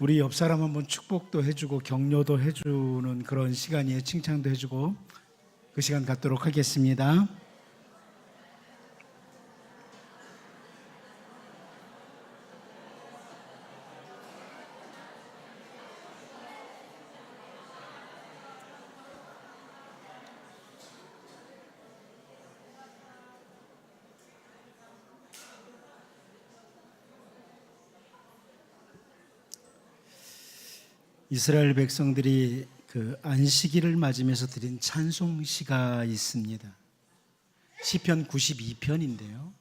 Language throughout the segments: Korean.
우리 옆 사람 한번 축복도 해주고 격려도 해주는 그런 시간이에요. 칭찬도 해주고 그 시간 갖도록 하겠습니다. 이스라엘 백성들이 그 안식일을 맞으면서 드린 찬송시가 있습니다. 시편 92편인데요.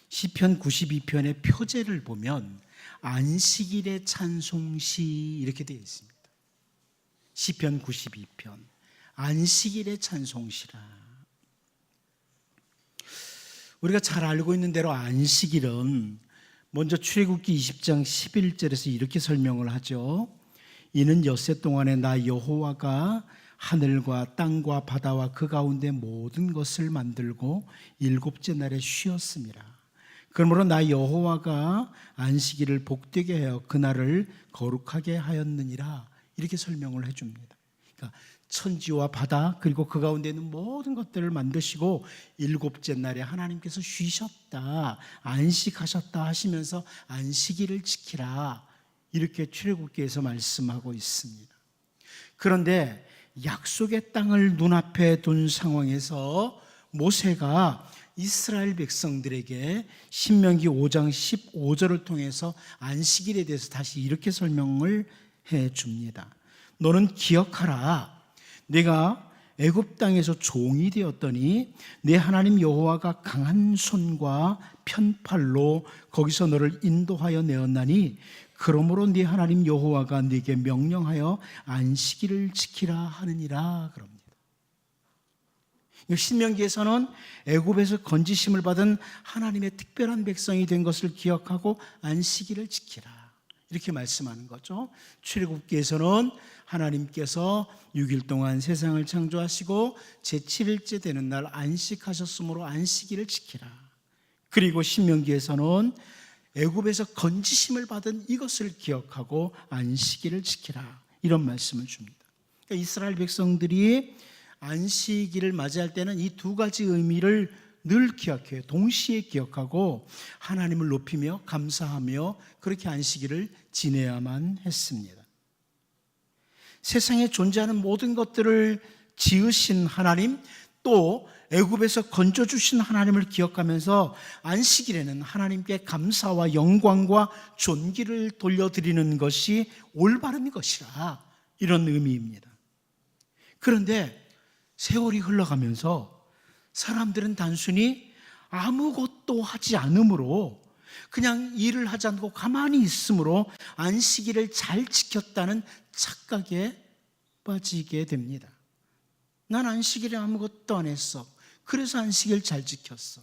시편 92편의 표제를 보면 안식일의 찬송시 이렇게 되어 있습니다. 시편 92편 안식일의 찬송시라. 우리가 잘 알고 있는 대로 안식일은 먼저 출애굽기 20장 11절에서 이렇게 설명을 하죠. 이는 엿새 동안에 나 여호와가 하늘과 땅과 바다와 그 가운데 모든 것을 만들고 일곱째 날에 쉬었음이라. 그러므로 나 여호와가 안식일을 복되게 하여 그날을 거룩하게 하였느니라. 이렇게 설명을 해줍니다. 그러니까 천지와 바다 그리고 그 가운데 있는 모든 것들을 만드시고 일곱째 날에 하나님께서 쉬셨다, 안식하셨다 하시면서 안식일을 지키라, 이렇게 출애굽기에서 말씀하고 있습니다. 그런데 약속의 땅을 눈앞에 둔 상황에서 모세가 이스라엘 백성들에게 신명기 5장 15절을 통해서 안식일에 대해서 다시 이렇게 설명을 해 줍니다. 너는 기억하라. 내가 애굽 땅에서 종이 되었더니 내 하나님 여호와가 강한 손과 편팔로 거기서 너를 인도하여 내었나니 그러므로 네 하나님 여호와가 네게 명령하여 안식일을 지키라 하느니라 그럽니다. 신명기에서는 애굽에서 건지심을 받은 하나님의 특별한 백성이 된 것을 기억하고 안식일을 지키라 이렇게 말씀하는 거죠. 출애굽기에서는 하나님께서 6일 동안 세상을 창조하시고 제7일째 되는 날 안식하셨으므로 안식일을 지키라. 그리고 신명기에서는 애굽에서 건지심을 받은 이것을 기억하고 안식일을 지키라 이런 말씀을 줍니다. 그러니까 이스라엘 백성들이 안식일을 맞이할 때는 이 두 가지 의미를 늘 기억해요. 동시에 기억하고 하나님을 높이며 감사하며 그렇게 안식일을 지내야만 했습니다. 세상에 존재하는 모든 것들을 지으신 하나님, 또 애굽에서 건져주신 하나님을 기억하면서 안식일에는 하나님께 감사와 영광과 존귀를 돌려드리는 것이 올바른 것이라, 이런 의미입니다. 그런데 세월이 흘러가면서 사람들은 단순히 아무것도 하지 않으므로, 그냥 일을 하지 않고 가만히 있으므로 안식일을 잘 지켰다는 착각에 빠지게 됩니다. 난 안식일에 아무것도 안 했어. 그래서 안식일 잘 지켰어.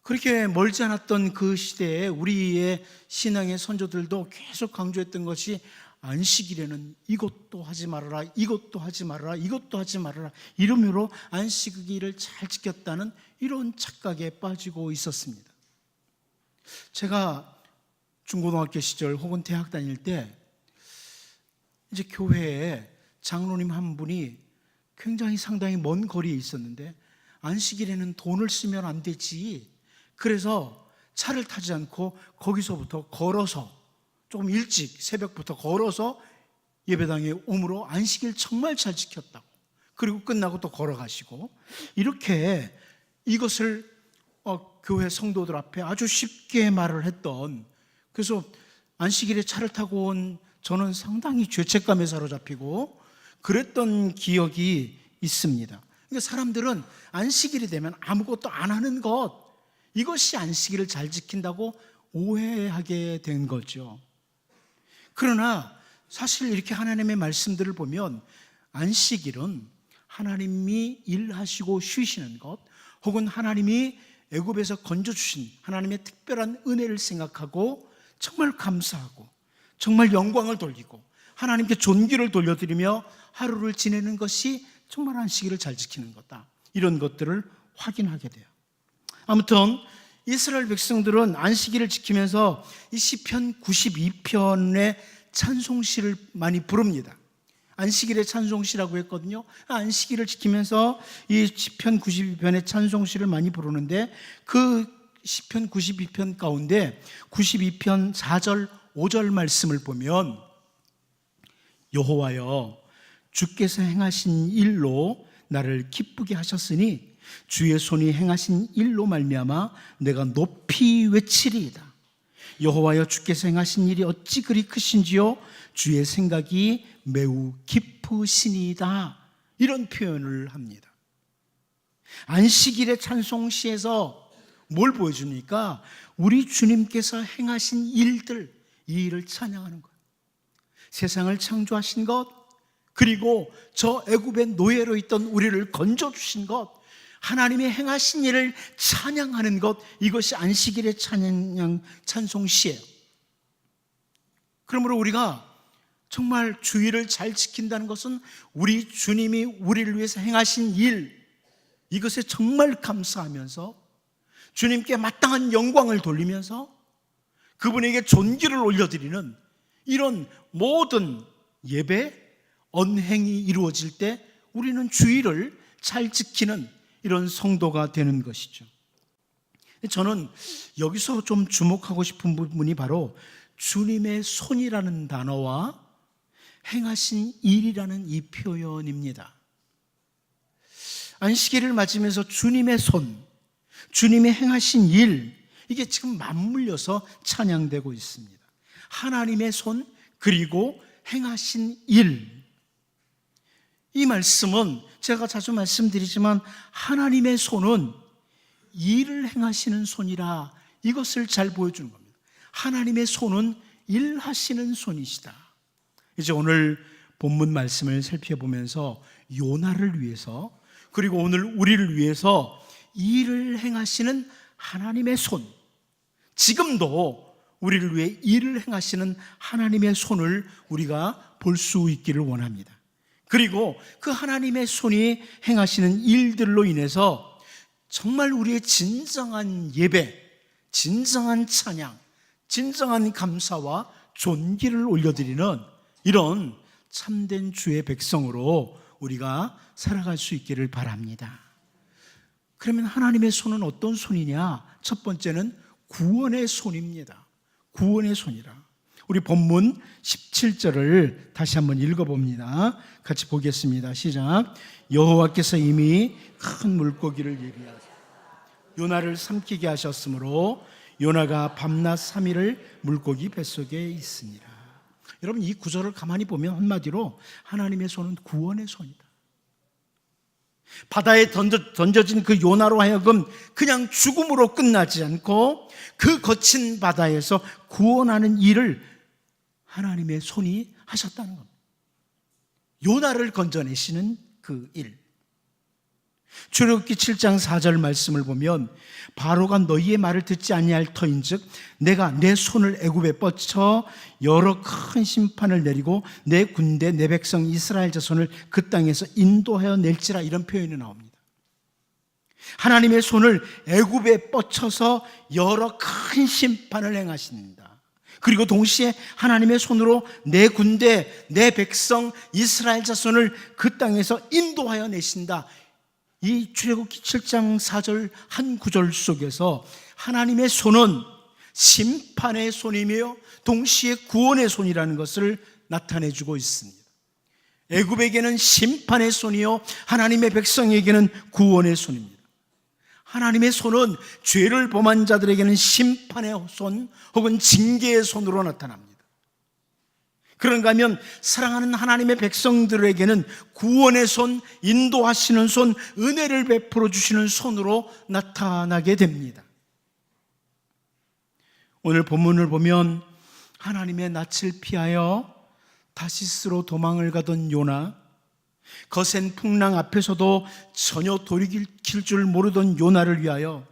그렇게 멀지 않았던 그 시대에 우리의 신앙의 선조들도 계속 강조했던 것이 안식일에는 이것도 하지 말아라, 이것도 하지 말아라, 이것도 하지 말아라, 이러므로 안식일을 잘 지켰다는 이런 착각에 빠지고 있었습니다. 제가 중고등학교 시절 혹은 대학 다닐 때 이제 교회에 장로님 한 분이 굉장히 상당히 먼 거리에 있었는데 안식일에는 돈을 쓰면 안 되지, 그래서 차를 타지 않고 거기서부터 걸어서 조금 일찍 새벽부터 걸어서 예배당에 오므로 안식일 정말 잘 지켰다고, 그리고 끝나고 또 걸어가시고, 이렇게 이것을 교회 성도들 앞에 아주 쉽게 말을 했던, 그래서 안식일에 차를 타고 온 저는 상당히 죄책감에 사로잡히고 그랬던 기억이 있습니다. 그러니까 사람들은 안식일이 되면 아무것도 안 하는 것, 이것이 안식일을 잘 지킨다고 오해하게 된 거죠. 그러나 사실 이렇게 하나님의 말씀들을 보면 안식일은 하나님이 일하시고 쉬시는 것, 혹은 하나님이 애굽에서 건져주신 하나님의 특별한 은혜를 생각하고 정말 감사하고 정말 영광을 돌리고 하나님께 존귀를 돌려드리며 하루를 지내는 것이 정말 안식일을 잘 지키는 거다, 이런 것들을 확인하게 돼요. 아무튼 이스라엘 백성들은 안식일을 지키면서 이 시편 92편의 찬송시를 많이 부릅니다. 안식일의 찬송시라고 했거든요. 안식일을 지키면서 이 시편 92편의 찬송시를 많이 부르는데, 그 시편 92편 가운데 92편 4절 5절 말씀을 보면, 여호와여 주께서 행하신 일로 나를 기쁘게 하셨으니 주의 손이 행하신 일로 말미암아 내가 높이 외치리이다. 여호와여 주께서 행하신 일이 어찌 그리 크신지요 주의 생각이 매우 깊으시니이다. 이런 표현을 합니다. 안식일의 찬송시에서 뭘 보여줍니까? 우리 주님께서 행하신 일들, 이 일을 찬양하는 거예요. 세상을 창조하신 것, 그리고 저 애굽의 노예로 있던 우리를 건져주신 것, 하나님의 행하신 일을 찬양하는 것, 이것이 안식일의 찬송시예요. 그러므로 우리가 정말 주일을 잘 지킨다는 것은 우리 주님이 우리를 위해서 행하신 일, 이것에 정말 감사하면서 주님께 마땅한 영광을 돌리면서 그분에게 존귀를 올려드리는 이런 모든 예배, 언행이 이루어질 때 우리는 주일을 잘 지키는 이런 성도가 되는 것이죠. 저는 여기서 좀 주목하고 싶은 부분이 바로 주님의 손이라는 단어와 행하신 일이라는 이 표현입니다. 안식일을 맞으면서 주님의 손, 주님의 행하신 일, 이게 지금 맞물려서 찬양되고 있습니다. 하나님의 손, 그리고 행하신 일. 이 말씀은 제가 자주 말씀드리지만 하나님의 손은 일을 행하시는 손이라, 이것을 잘 보여주는 겁니다. 하나님의 손은 일하시는 손이시다. 이제 오늘 본문 말씀을 살펴보면서 요나를 위해서, 그리고 오늘 우리를 위해서 일을 행하시는 하나님의 손, 지금도 우리를 위해 일을 행하시는 하나님의 손을 우리가 볼 수 있기를 원합니다. 그리고 그 하나님의 손이 행하시는 일들로 인해서 정말 우리의 진정한 예배, 진정한 찬양, 진정한 감사와 존귀를 올려드리는 이런 참된 주의 백성으로 우리가 살아갈 수 있기를 바랍니다. 그러면 하나님의 손은 어떤 손이냐? 첫 번째는 구원의 손입니다. 구원의 손이라. 우리 본문 17절을 다시 한번 읽어봅니다. 같이 보겠습니다. 시작. 여호와께서 이미 큰 물고기를 예비하사 요나를 삼키게 하셨으므로 요나가 밤낮 3일을 물고기 뱃속에 있으니라. 여러분, 이 구절을 가만히 보면 한마디로 하나님의 손은 구원의 손이다. 바다에 던져진 그 요나로 하여금 그냥 죽음으로 끝나지 않고 그 거친 바다에서 구원하는 일을 하나님의 손이 하셨다는 겁니다. 요나를 건져내시는 그 일. 출애굽기 7장 4절 말씀을 보면 바로가 너희의 말을 듣지 아니할 터인즉 내가 내 손을 애굽에 뻗쳐 여러 큰 심판을 내리고 내 군대 내 백성 이스라엘 자손을 그 땅에서 인도하여 낼지라, 이런 표현이 나옵니다. 하나님의 손을 애굽에 뻗쳐서 여러 큰 심판을 행하신다. 그리고 동시에 하나님의 손으로 내 군대 내 백성 이스라엘 자손을 그 땅에서 인도하여 내신다. 이 출애굽기 7장 4절 한 구절 속에서 하나님의 손은 심판의 손이며 동시에 구원의 손이라는 것을 나타내주고 있습니다. 애굽에게는 심판의 손이요 하나님의 백성에게는 구원의 손입니다. 하나님의 손은 죄를 범한 자들에게는 심판의 손 혹은 징계의 손으로 나타납니다. 그런가 하면 사랑하는 하나님의 백성들에게는 구원의 손, 인도하시는 손, 은혜를 베풀어 주시는 손으로 나타나게 됩니다. 오늘 본문을 보면 하나님의 낯을 피하여 다시스로 도망을 가던 요나, 거센 풍랑 앞에서도 전혀 돌이킬 줄 모르던 요나를 위하여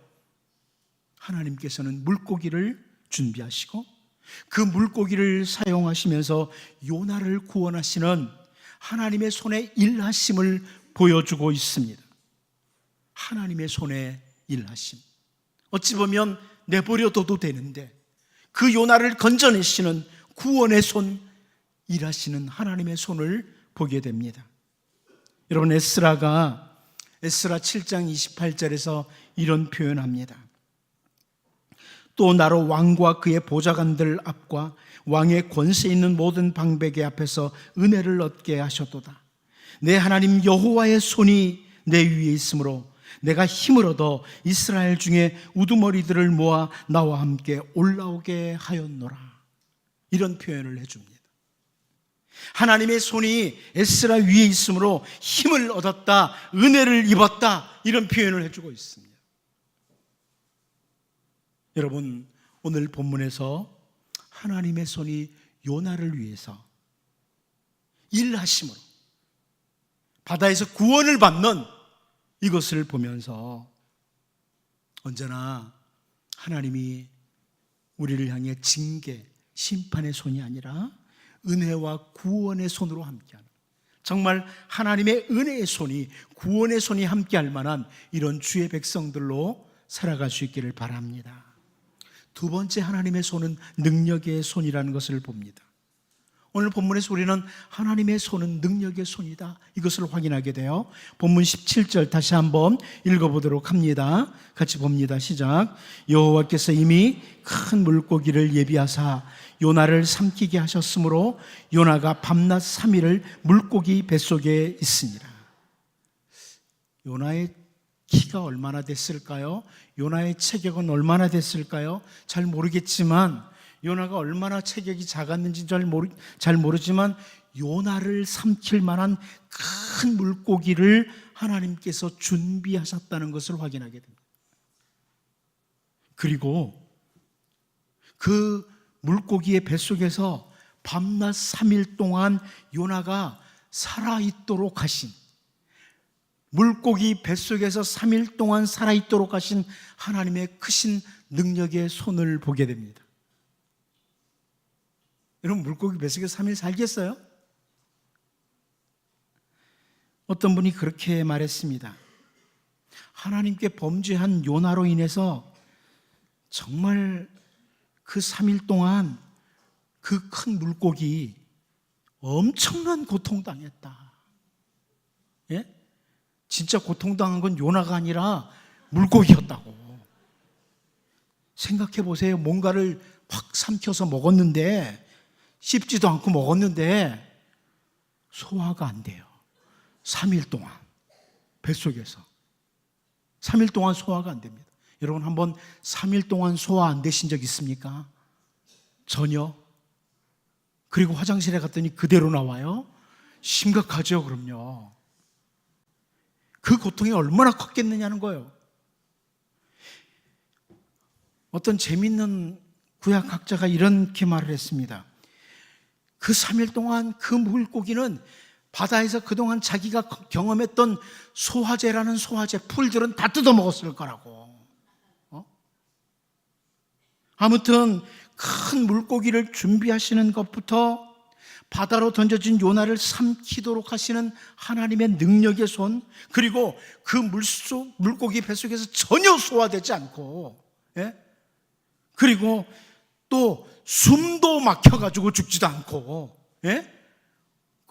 하나님께서는 물고기를 준비하시고 그 물고기를 사용하시면서 요나를 구원하시는 하나님의 손의 일하심을 보여주고 있습니다. 하나님의 손의 일하심. 어찌 보면 내버려둬도 되는데 그 요나를 건져내시는 구원의 손, 일하시는 하나님의 손을 보게 됩니다. 여러분, 에스라가 에스라 7장 28절에서 이런 표현합니다. 또 나로 왕과 그의 보좌관들 앞과 왕의 권세 있는 모든 방백의 앞에서 은혜를 얻게 하셨도다. 내 하나님 여호와의 손이 내 위에 있으므로 내가 힘을 얻어 이스라엘 중에 우두머리들을 모아 나와 함께 올라오게 하였노라. 이런 표현을 해줍니다. 하나님의 손이 에스라 위에 있으므로 힘을 얻었다, 은혜를 입었다, 이런 표현을 해주고 있습니다. 여러분, 오늘 본문에서 하나님의 손이 요나를 위해서 일하심으로 바다에서 구원을 받는 이것을 보면서 언제나 하나님이 우리를 향해 징계, 심판의 손이 아니라 은혜와 구원의 손으로 함께하는, 정말 하나님의 은혜의 손이, 구원의 손이 함께할 만한 이런 주의 백성들로 살아갈 수 있기를 바랍니다. 두 번째, 하나님의 손은 능력의 손이라는 것을 봅니다. 오늘 본문에서 우리는 하나님의 손은 능력의 손이다, 이것을 확인하게 돼요. 본문 17절 다시 한번 읽어보도록 합니다. 같이 봅니다. 시작. 여호와께서 이미 큰 물고기를 예비하사 요나를 삼키게 하셨으므로 요나가 밤낮 3일을 물고기 뱃속에 있으니라. 요나의 키가 얼마나 됐을까요? 요나의 체격은 얼마나 됐을까요? 잘 모르겠지만 요나가 얼마나 체격이 작았는지 잘 모르지만 요나를 삼킬 만한 큰 물고기를 하나님께서 준비하셨다는 것을 확인하게 됩니다. 그리고 그 물고기의 뱃속에서 밤낮 3일 동안 요나가 살아있도록 하신, 물고기 뱃속에서 3일 동안 살아있도록 하신 하나님의 크신 능력의 손을 보게 됩니다. 여러분, 물고기 뱃속에서 3일 살겠어요? 어떤 분이 그렇게 말했습니다. 하나님께 범죄한 요나로 인해서 정말 그 3일 동안 그 큰 물고기 엄청난 고통당했다. 예? 진짜 고통당한 건 요나가 아니라 물고기였다고. 생각해 보세요. 뭔가를 확 삼켜서 먹었는데, 씹지도 않고 먹었는데 소화가 안 돼요. 3일 동안 뱃속에서 3일 동안 소화가 안 됩니다. 여러분, 한번 3일 동안 소화 안 되신 적 있습니까? 전혀. 그리고 화장실에 갔더니 그대로 나와요? 심각하죠. 그럼요. 그 고통이 얼마나 컸겠느냐는 거예요. 어떤 재밌는 구약학자가 이렇게 말을 했습니다. 그 3일 동안 그 물고기는 바다에서 그동안 자기가 경험했던 소화제라는 소화제, 풀들은 다 뜯어먹었을 거라고. 아무튼 큰 물고기를 준비하시는 것부터 바다로 던져진 요나를 삼키도록 하시는 하나님의 능력의 손, 그리고 그 물고기 뱃속에서 전혀 소화되지 않고, 예? 그리고 또 숨도 막혀가지고 죽지도 않고, 예?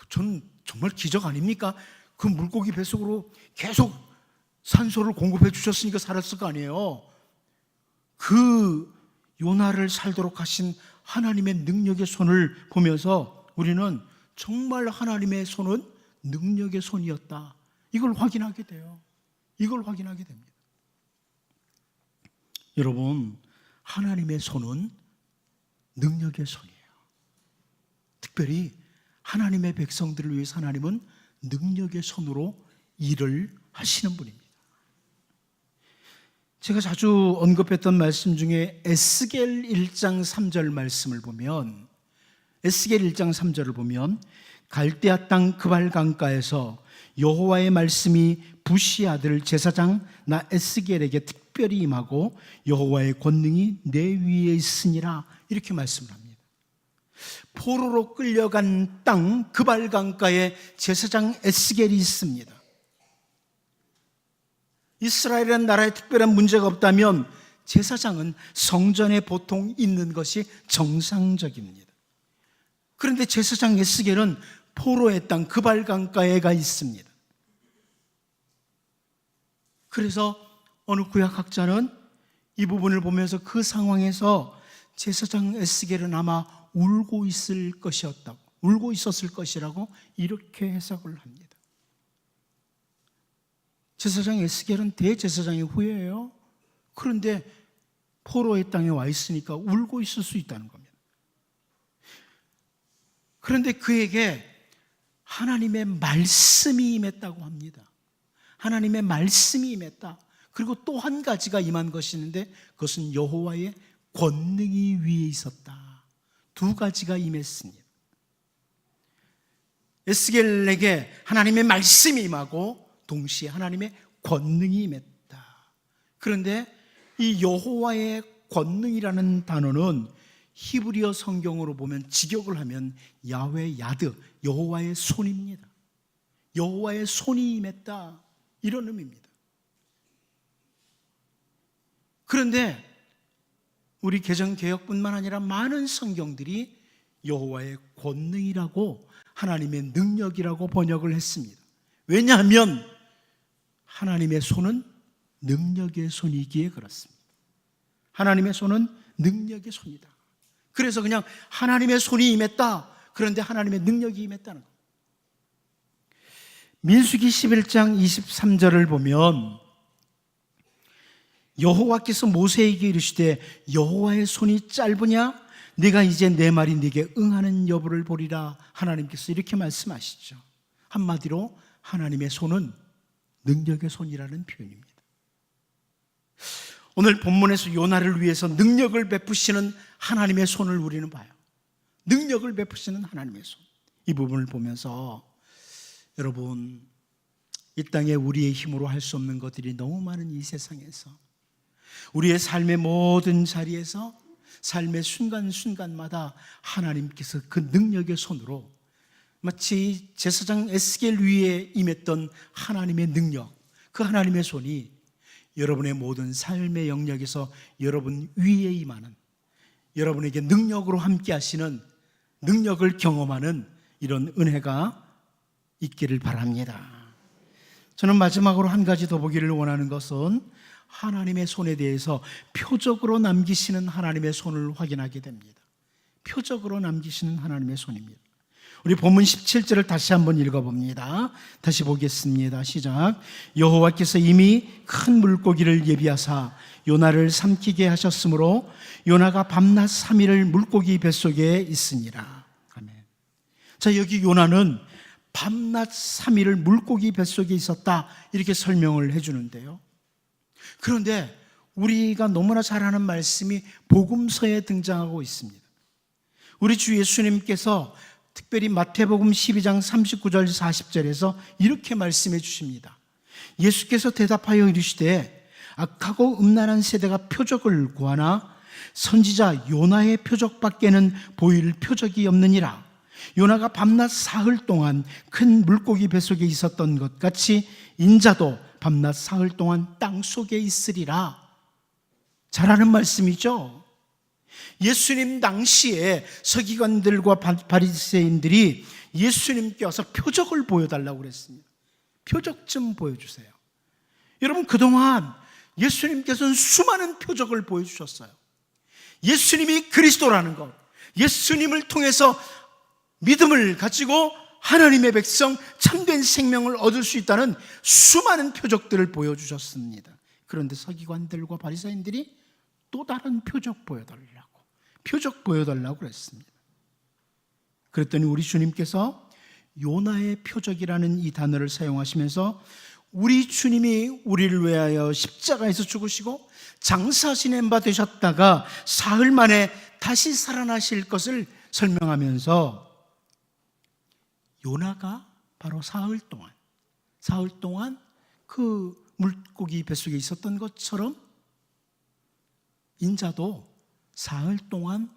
저는 정말 기적 아닙니까? 그 물고기 뱃속으로 계속 산소를 공급해 주셨으니까 살았을 거 아니에요. 그 요나를 살도록 하신 하나님의 능력의 손을 보면서 우리는 정말 하나님의 손은 능력의 손이었다, 이걸 확인하게 돼요. 이걸 확인하게 됩니다. 여러분, 하나님의 손은 능력의 손이에요. 특별히 하나님의 백성들을 위해서 하나님은 능력의 손으로 일을 하시는 분입니다. 제가 자주 언급했던 말씀 중에 에스겔 1장 3절 말씀을 보면, 에스겔 1장 3절을 보면 갈대아 땅 그발 강가에서 여호와의 말씀이 부시 아들 제사장 나 에스겔에게 특별히 임하고 여호와의 권능이 내 위에 있으니라, 이렇게 말씀을 합니다. 포로로 끌려간 땅 그발 강가에 제사장 에스겔이 있습니다. 이스라엘이라는 나라에 특별한 문제가 없다면 제사장은 성전에 보통 있는 것이 정상적입니다. 그런데 제사장 에스겔은 포로의 땅 그발 강가에 가 있습니다. 그래서 어느 구약학자는 이 부분을 보면서 그 상황에서 제사장 에스겔은 아마 울고 있었을 것이라고 이렇게 해석을 합니다. 제사장 에스겔은 대제사장의 후예예요. 그런데 포로의 땅에 와 있으니까 울고 있을 수 있다는 겁니다. 그런데 그에게 하나님의 말씀이 임했다고 합니다. 하나님의 말씀이 임했다. 그리고 또 한 가지가 임한 것이 있는데 그것은 여호와의 권능이 위에 있었다. 두 가지가 임했습니다. 에스겔에게 하나님의 말씀이 임하고 동시에 하나님의 권능이 임했다. 그런데 이 여호와의 권능이라는 단어는 히브리어 성경으로 보면 직역을 하면 야훼 야드, 여호와의 손입니다. 여호와의 손이 임했다, 이런 의미입니다. 그런데 우리 개정개혁뿐만 아니라 많은 성경들이 여호와의 권능이라고, 하나님의 능력이라고 번역을 했습니다. 왜냐하면 하나님의 손은 능력의 손이기에 그렇습니다. 하나님의 손은 능력의 손이다. 그래서 그냥 하나님의 손이 임했다, 그런데 하나님의 능력이 임했다는 겁니다. 민수기 11장 23절을 보면 여호와께서 모세에게 이르시되 여호와의 손이 짧으냐? 네가 이제 내 말이 네게 응하는 여부를 보리라. 하나님께서 이렇게 말씀하시죠. 한마디로 하나님의 손은 능력의 손이라는 표현입니다. 오늘 본문에서 요나를 위해서 능력을 베푸시는 하나님의 손을 우리는 봐요. 능력을 베푸시는 하나님의 손. 이 부분을 보면서 여러분, 이 땅에 우리의 힘으로 할 수 없는 것들이 너무 많은 이 세상에서, 우리의 삶의 모든 자리에서, 삶의 순간순간마다 하나님께서 그 능력의 손으로 마치 제사장 에스겔 위에 임했던 하나님의 능력, 그 하나님의 손이 여러분의 모든 삶의 영역에서 여러분 위에 임하는, 여러분에게 능력으로 함께 하시는, 능력을 경험하는 이런 은혜가 있기를 바랍니다. 저는 마지막으로 한 가지 더 보기를 원하는 것은 하나님의 손에 대해서 표적으로 남기시는 하나님의 손을 확인하게 됩니다. 표적으로 남기시는 하나님의 손입니다. 우리 본문 17절을 다시 한번 읽어봅니다. 다시 보겠습니다. 시작. 여호와께서 이미 큰 물고기를 예비하사 요나를 삼키게 하셨으므로 요나가 밤낮 3일을 물고기 뱃속에 있으니라. 아멘. 자, 여기 요나는 밤낮 3일을 물고기 뱃속에 있었다, 이렇게 설명을 해주는데요. 그런데 우리가 너무나 잘 아는 말씀이 복음서에 등장하고 있습니다. 우리 주 예수님께서 특별히 마태복음 12장 39절 40절에서 이렇게 말씀해 주십니다. 예수께서 대답하여 이르시되 악하고 음란한 세대가 표적을 구하나 선지자 요나의 표적밖에는 보일 표적이 없느니라. 요나가 밤낮 사흘 동안 큰 물고기 뱃속에 있었던 것 같이 인자도 밤낮 사흘 동안 땅속에 있으리라. 잘 아는 말씀이죠. 예수님 당시에 서기관들과 바리새인들이 예수님께 와서 표적을 보여달라고 그랬습니다. 표적 좀 보여주세요. 여러분, 그동안 예수님께서는 수많은 표적을 보여주셨어요. 예수님이 그리스도라는 것, 예수님을 통해서 믿음을 가지고 하나님의 백성 참된 생명을 얻을 수 있다는 수많은 표적들을 보여주셨습니다. 그런데 서기관들과 바리새인들이 또 다른 표적 보여달라고 그랬습니다. 그랬더니 우리 주님께서 요나의 표적이라는 이 단어를 사용하시면서 우리 주님이 우리를 위하여 십자가에서 죽으시고 장사하신 바 되셨다가 사흘 만에 다시 살아나실 것을 설명하면서 요나가 바로 사흘 동안 그 물고기 뱃속에 있었던 것처럼 인자도 사흘 동안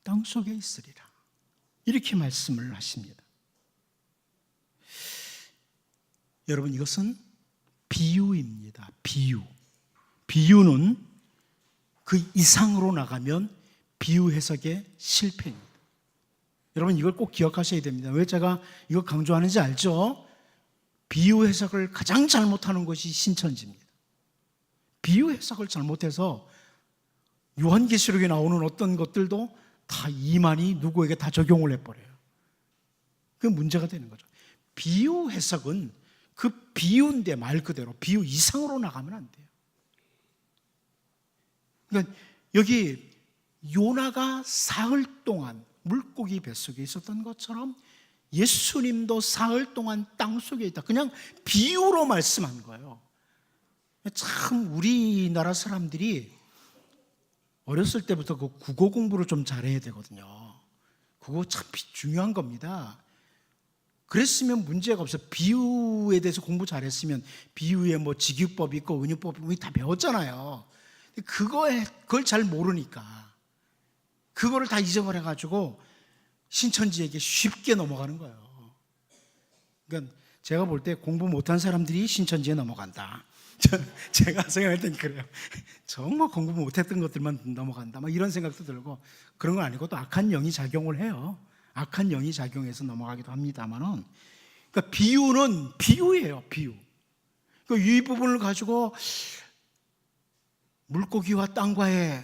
땅속에 있으리라, 이렇게 말씀을 하십니다. 여러분, 이것은 비유입니다. 비유는 그 이상으로 나가면 비유 해석의 실패입니다. 여러분 이걸 꼭 기억하셔야 됩니다. 왜 제가 이거 강조하는지 알죠? 비유 해석을 가장 잘못하는 것이 신천지입니다. 비유 해석을 잘못해서 요한계시록에 나오는 어떤 것들도 다 이만희 누구에게 다 적용을 해버려요. 그게 문제가 되는 거죠. 비유 해석은 그 비유인데 말 그대로 비유 이상으로 나가면 안 돼요. 그러니까 여기 요나가 사흘 동안 물고기 뱃속에 있었던 것처럼 예수님도 사흘 동안 땅속에 있다. 그냥 비유로 말씀한 거예요. 참 우리나라 사람들이 어렸을 때부터 그 국어 공부를 좀 잘해야 되거든요. 그거 참 중요한 겁니다. 그랬으면 문제가 없어요. 비유에 대해서 공부 잘했으면 비유에 뭐 직유법이 있고 은유법이 있고 다 배웠잖아요. 그걸 잘 모르니까 그거를 다 잊어버려가지고 신천지에게 쉽게 넘어가는 거예요. 그러니까 제가 볼 때 공부 못한 사람들이 신천지에 넘어간다. 제가 생각할 땐 그래요. 정말 공부 못했던 것들만 넘어간다. 막 이런 생각도 들고 그런 건 아니고 또 악한 영이 작용을 해요. 악한 영이 작용해서 넘어가기도 합니다만은 그러니까 비유는 비유예요. 비유. 그러니까 이 부분을 가지고 물고기와 땅과의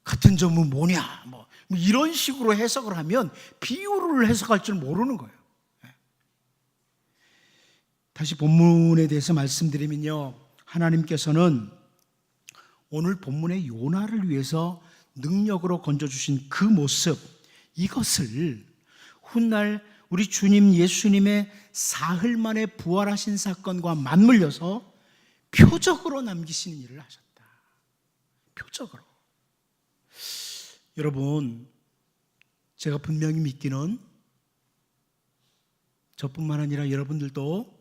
같은 점은 뭐냐 뭐 이런 식으로 해석을 하면 비유를 해석할 줄 모르는 거예요. 다시 본문에 대해서 말씀드리면요, 하나님께서는 오늘 본문의 요나를 위해서 능력으로 건져주신 그 모습, 이것을 훗날 우리 주님 예수님의 사흘 만에 부활하신 사건과 맞물려서 표적으로 남기시는 일을 하셨다. 표적으로. 여러분, 제가 분명히 믿기는 저뿐만 아니라 여러분들도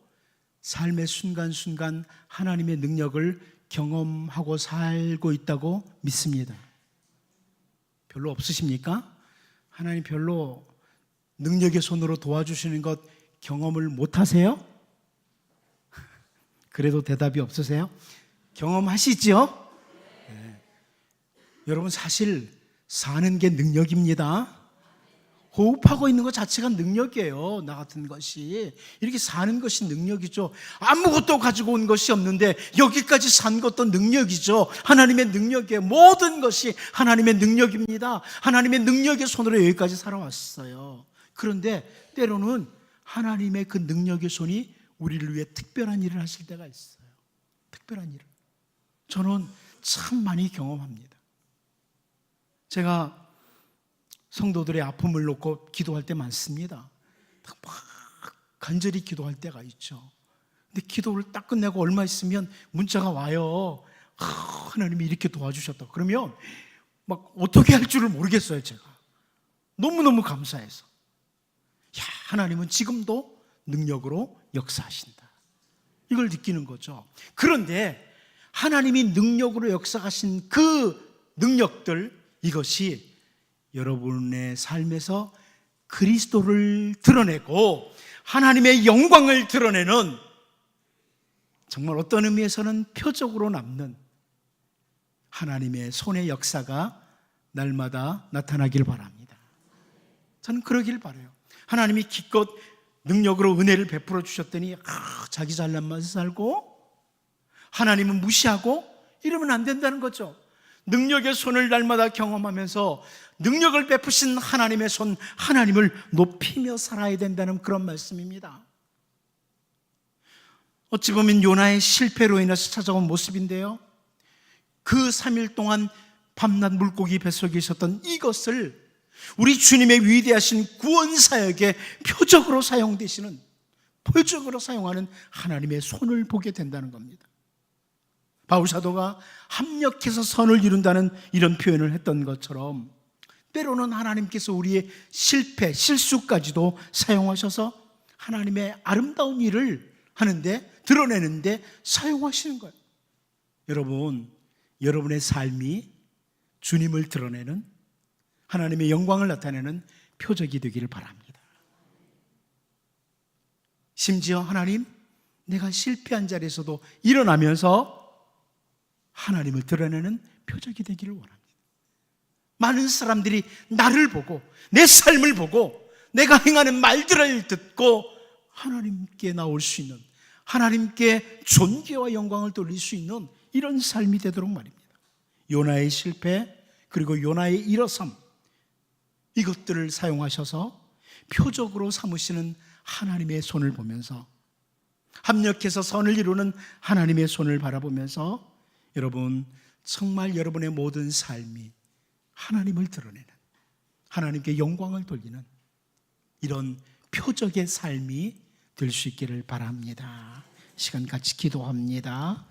삶의 순간순간 하나님의 능력을 경험하고 살고 있다고 믿습니다. 별로 없으십니까? 하나님 별로 능력의 손으로 도와주시는 것 경험을 못 하세요? 그래도 대답이 없으세요? 경험하시죠? 네. 여러분 사실 사는 게 능력입니다. 호흡하고 있는 것 자체가 능력이에요. 나 같은 것이 이렇게 사는 것이 능력이죠. 아무것도 가지고 온 것이 없는데 여기까지 산 것도 능력이죠. 하나님의 능력이에요. 모든 것이 하나님의 능력입니다. 하나님의 능력의 손으로 여기까지 살아왔어요. 그런데 때로는 하나님의 그 능력의 손이 우리를 위해 특별한 일을 하실 때가 있어요. 특별한 일을 저는 참 많이 경험합니다. 제가 성도들의 아픔을 놓고 기도할 때 많습니다. 막 간절히 기도할 때가 있죠. 근데 기도를 딱 끝내고 얼마 있으면 문자가 와요. 하나님이 이렇게 도와주셨다. 그러면 막 어떻게 할 줄을 모르겠어요. 제가 너무너무 감사해서 하나님은 지금도 능력으로 역사하신다. 이걸 느끼는 거죠. 그런데 하나님이 능력으로 역사하신 그 능력들, 이것이 여러분의 삶에서 그리스도를 드러내고 하나님의 영광을 드러내는, 정말 어떤 의미에서는 표적으로 남는 하나님의 손의 역사가 날마다 나타나길 바랍니다. 저는 그러길 바라요. 하나님이 기껏 능력으로 은혜를 베풀어 주셨더니 자기 잘난 맛에 살고 하나님은 무시하고 이러면 안 된다는 거죠. 능력의 손을 날마다 경험하면서 능력을 베푸신 하나님의 손, 하나님을 높이며 살아야 된다는 그런 말씀입니다. 어찌 보면 요나의 실패로 인해서 찾아온 모습인데요, 그 3일 동안 밤낮 물고기 뱃속에 있었던 이것을 우리 주님의 위대하신 구원사역의 표적으로 사용되시는, 표적으로 사용하는 하나님의 손을 보게 된다는 겁니다. 바울사도가 합력해서 선을 이룬다는 이런 표현을 했던 것처럼 때로는 하나님께서 우리의 실패, 실수까지도 사용하셔서 하나님의 아름다운 일을 하는데, 드러내는데 사용하시는 거예요. 여러분, 여러분의 삶이 주님을 드러내는, 하나님의 영광을 나타내는 표적이 되기를 바랍니다. 심지어 하나님, 내가 실패한 자리에서도 일어나면서 하나님을 드러내는 표적이 되기를 원합니다. 많은 사람들이 나를 보고 내 삶을 보고 내가 행하는 말들을 듣고 하나님께 나올 수 있는, 하나님께 존귀와 영광을 돌릴 수 있는 이런 삶이 되도록 말입니다. 요나의 실패, 그리고 요나의 일어섬, 이것들을 사용하셔서 표적으로 삼으시는 하나님의 손을 보면서, 합력해서 선을 이루는 하나님의 손을 바라보면서 여러분, 정말 여러분의 모든 삶이 하나님을 드러내는, 하나님께 영광을 돌리는 이런 표적의 삶이 될 수 있기를 바랍니다. 시간 같이 기도합니다.